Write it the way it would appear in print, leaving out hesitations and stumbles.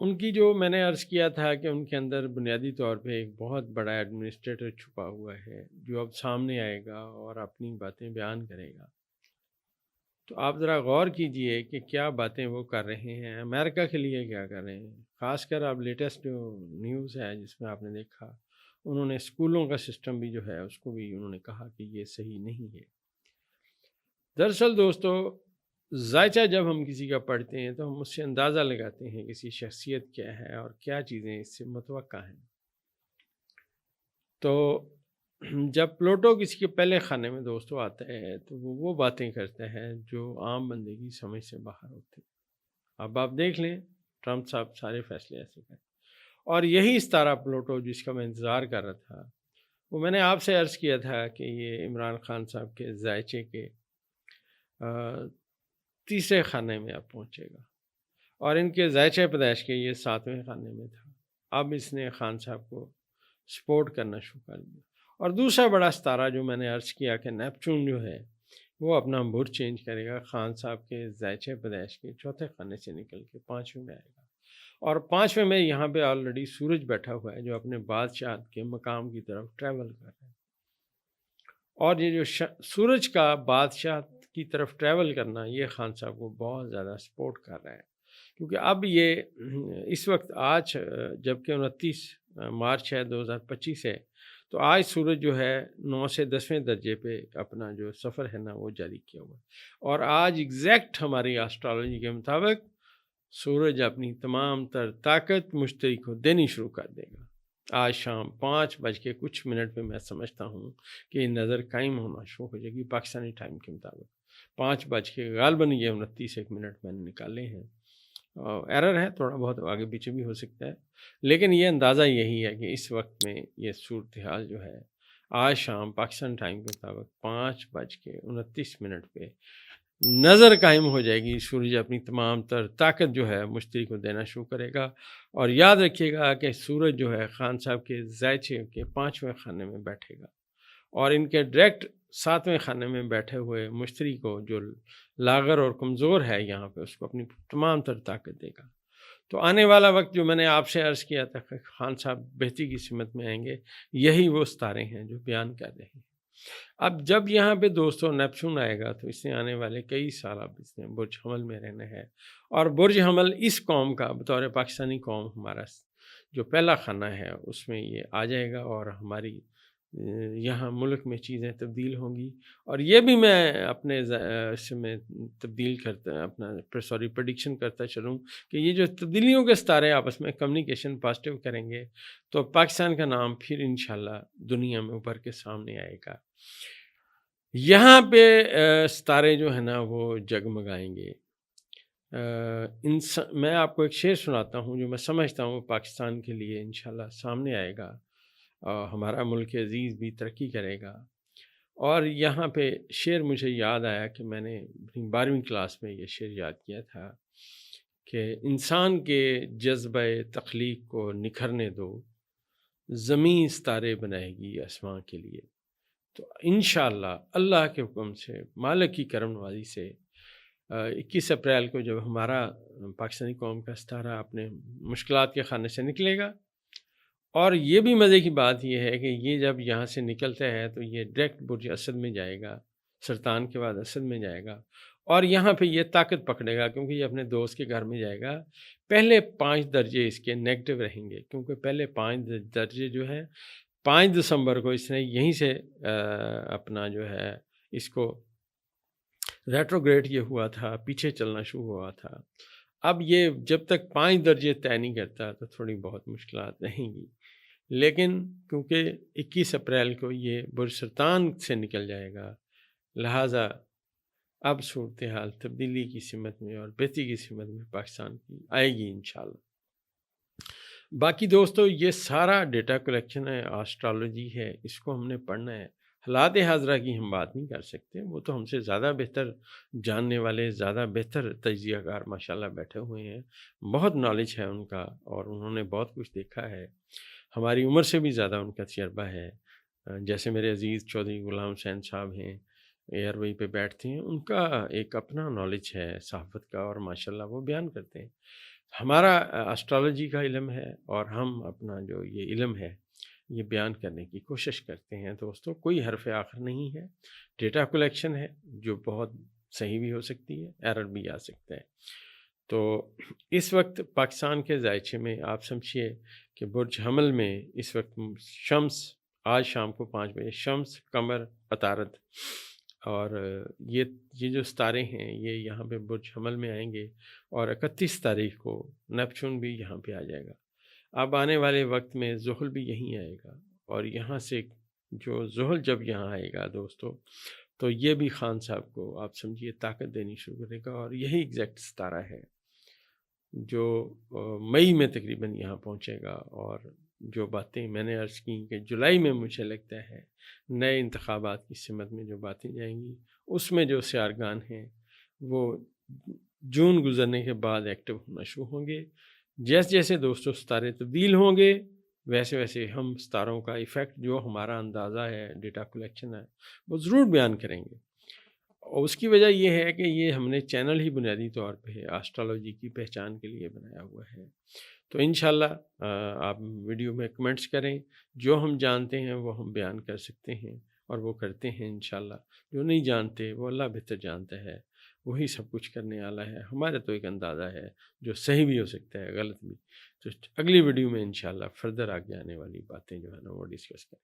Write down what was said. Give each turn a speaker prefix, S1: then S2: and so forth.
S1: ان کی جو میں نے عرض کیا تھا کہ ان کے اندر بنیادی طور پہ ایک بہت بڑا ایڈمنسٹریٹر چھپا ہوا ہے جو اب سامنے آئے گا اور اپنی باتیں بیان کرے گا. تو آپ ذرا غور کیجئے کہ کیا باتیں وہ کر رہے ہیں، امریکہ کے لیے کیا کر رہے ہیں. خاص کر اب لیٹسٹ جو نیوز ہے جس میں آپ نے دیکھا، انہوں نے اسکولوں کا سسٹم بھی جو ہے اس کو بھی انہوں نے کہا کہ یہ صحیح نہیں ہے. دراصل دوستو، ذائچہ جب ہم کسی کا پڑھتے ہیں تو ہم اس سے اندازہ لگاتے ہیں کسی شخصیت کیا ہے اور کیا چیزیں اس سے متوقع ہیں. تو جب پلوٹو کسی کے پہلے خانے میں دوستو آتا ہے تو وہ باتیں کرتا ہے جو عام بندے کی سمجھ سے باہر ہوتے ہیں. اب آپ دیکھ لیں ٹرمپ صاحب سارے فیصلے ایسے کریں، اور یہی ستارہ پلوٹو جس کا میں انتظار کر رہا تھا، وہ میں نے آپ سے عرض کیا تھا کہ یہ عمران خان صاحب کے ذائچے کے تیسرے خانے میں اب پہنچے گا، اور ان کے ذائچہ پیدائش کے یہ 7ویں خانے میں تھا. اب اس نے خان صاحب کو سپورٹ کرنا شروع کر دیا. اور دوسرا بڑا ستارہ جو میں نے عرض کیا کہ نیپچون جو ہے وہ اپنا برج چینج کرے گا، خان صاحب کے ذائچہ پیدائش کے 4تھے خانے سے نکل کے 5ویں میں آئے گا. اور 5ویں میں یہاں پہ آلریڈی سورج بیٹھا ہوا ہے جو اپنے بادشاہت کے مقام کی طرف ٹریول کر رہا ہے. اور یہ جو سورج کا بادشاہت کی طرف ٹریول کرنا، یہ خان صاحب کو بہت زیادہ سپورٹ کر رہا ہے، کیونکہ اب یہ اس وقت آج جبکہ 29 مارچ ہے 2025 ہے، تو آج سورج جو ہے 9 سے 10ویں درجے پہ اپنا جو سفر ہے نا وہ جاری کیا ہوا ہے. اور آج ایگزیکٹ ہماری آسٹرالوجی کے مطابق سورج اپنی تمام تر طاقت مشتری کو دینی شروع کر دے گا. آج شام 5:00 پہ میں سمجھتا ہوں کہ یہ نظر قائم ہونا شروع ہو جائے گی پاکستانی ٹائم کے مطابق. 5 غالباً یہ 29 منٹ میں نے نکالے ہیں، ایرر ہے تھوڑا بہت، آگے پیچھے بھی ہو سکتا ہے، لیکن یہ اندازہ یہی ہے کہ اس وقت میں یہ صورتحال جو ہے آج شام پاکستان ٹائم کے مطابق 5:29 پہ نظر قائم ہو جائے گی. سورج اپنی تمام تر طاقت جو ہے مشتری کو دینا شروع کرے گا. اور یاد رکھیے گا کہ سورج جو ہے خان صاحب کے ذائچے کے 5ویں خانے میں بیٹھے گا، اور ان کے ڈائریکٹ 7ویں خانے میں بیٹھے ہوئے مشتری کو جو لاغر اور کمزور ہے یہاں پہ، اس کو اپنی تمام تر طاقت دے گا. تو آنے والا وقت جو میں نے آپ سے عرض کیا تھا کہ خان صاحب بہتری کی سمت میں آئیں گے، یہی وہ ستارے ہیں جو بیان کر رہے ہیں. اب جب یہاں پہ دوستوں نیپچون آئے گا تو اس نے آنے والے کئی سال اب اس نے برج حمل میں رہنا ہے، اور برج حمل اس قوم کا بطور پاکستانی قوم ہمارا جو پہلا خانہ ہے اس میں یہ آ جائے گا، اور ہماری یہاں ملک میں چیزیں تبدیل ہوں گی. اور یہ بھی میں اپنے اس میں تبدیل کرتا اپنا پریڈکشن کرتا چلوں کہ یہ جو تبدیلیوں کے ستارے آپس میں کمیونیکیشن پازیٹیو کریں گے تو پاکستان کا نام پھر انشاءاللہ دنیا میں اوپر کے سامنے آئے گا. یہاں پہ ستارے جو ہیں نا وہ جگمگائیں گے. میں آپ کو ایک شعر سناتا ہوں جو میں سمجھتا ہوں پاکستان کے لیے انشاءاللہ سامنے آئے گا، ہمارا ملک عزیز بھی ترقی کرے گا. اور یہاں پہ شعر مجھے یاد آیا کہ میں نے اپنی 12ویں کلاس میں یہ شعر یاد کیا تھا کہ انسان کے جذبہ تخلیق کو نکھرنے دو، زمین ستارے بنائے گی آسمان کے لیے. تو انشاءاللہ اللہ کے حکم سے، مالک کی کرم نوازی سے 21 اپریل کو جب ہمارا پاکستانی قوم کا ستارہ اپنے مشکلات کے خانے سے نکلے گا، اور یہ بھی مزے کی بات یہ ہے کہ یہ جب یہاں سے نکلتا ہے تو یہ ڈائریکٹ برج اسد میں جائے گا، سرطان کے بعد اسد میں جائے گا، اور یہاں پہ یہ طاقت پکڑے گا کیونکہ یہ اپنے دوست کے گھر میں جائے گا. پہلے 5 درجے اس کے نیگیٹو رہیں گے، کیونکہ پہلے 5 درجے جو ہیں 5 دسمبر کو اس نے یہیں سے اپنا جو ہے اس کو ریٹروگریڈ یہ ہوا تھا، پیچھے چلنا شروع ہوا تھا. اب یہ جب تک 5 درجے طے نہیں کرتا تو تھوڑی بہت مشکلات رہیں گی، لیکن کیونکہ 21 اپریل کو یہ برج سرطان سے نکل جائے گا، لہٰذا اب صورتحال تبدیلی کی سمت میں اور بہتری کی سمت میں پاکستان کی آئے گی انشاءاللہ. باقی دوستو یہ سارا ڈیٹا کلیکشن ہے، آسٹرالوجی ہے، اس کو ہم نے پڑھنا ہے. حالات حاضرہ کی ہم بات نہیں کر سکتے، وہ تو ہم سے زیادہ بہتر جاننے والے، زیادہ بہتر تجزیہ کار ماشاءاللہ بیٹھے ہوئے ہیں، بہت نالج ہے ان کا، اور انہوں نے بہت کچھ دیکھا ہے، ہماری عمر سے بھی زیادہ ان کا تجربہ ہے. جیسے میرے عزیز چودھری غلام حسین صاحب ہیں، ایئر وے پہ بیٹھتے ہیں، ان کا ایک اپنا نالج ہے صحافت کا، اور ماشاءاللہ وہ بیان کرتے ہیں. ہمارا اسٹرالوجی کا علم ہے اور ہم اپنا جو یہ علم ہے یہ بیان کرنے کی کوشش کرتے ہیں دوستوں. کوئی حرف آخر نہیں ہے، ڈیٹا کلیکشن ہے جو بہت صحیح بھی ہو سکتی ہے، ایرر بھی آ سکتا ہے. تو اس وقت پاکستان کے ذائچے میں آپ سمجھیے کہ برج حمل میں اس وقت شمس، آج شام کو 5 بجے شمس، قمر، عطارد اور یہ جو ستارے ہیں یہ یہاں پہ برج حمل میں آئیں گے، اور 31 تاریخ کو نیپچون بھی یہاں پہ آ جائے گا. اب آنے والے وقت میں زحل بھی یہیں آئے گا، اور یہاں سے جو زحل جب یہاں آئے گا دوستو تو یہ بھی خان صاحب کو آپ سمجھیے طاقت دینی شروع کرے گا. اور یہی ایگزیکٹ ستارہ ہے جو مئی میں تقریباً یہاں پہنچے گا. اور جو باتیں میں نے عرض کی کہ جولائی میں مجھے لگتا ہے نئے انتخابات کی سمت میں جو باتیں جائیں گی، اس میں جو سیارگان ہیں وہ جون گزرنے کے بعد ایکٹیو ہونا شروع ہوں گے. جیسے جیسے دوستوں ستارے تبدیل ہوں گے ویسے ویسے ہم ستاروں کا ایفیکٹ جو ہمارا اندازہ ہے، ڈیٹا کلیکشن ہے، وہ ضرور بیان کریں گے. اور اس کی وجہ یہ ہے کہ یہ ہم نے چینل ہی بنیادی طور پہ آسٹرالوجی کی پہچان کے لیے بنایا ہوا ہے. تو انشاءاللہ آپ ویڈیو میں کمنٹس کریں، جو ہم جانتے ہیں وہ ہم بیان کر سکتے ہیں اور وہ کرتے ہیں انشاءاللہ. جو نہیں جانتے وہ اللہ بہتر جانتا ہے، وہی سب کچھ کرنے والا ہے. ہمارا تو ایک اندازہ ہے جو صحیح بھی ہو سکتا ہے، غلط بھی. تو اگلی ویڈیو میں انشاءاللہ فردر آگے آنے والی باتیں جو ہے نا وہ ڈسکس کریں.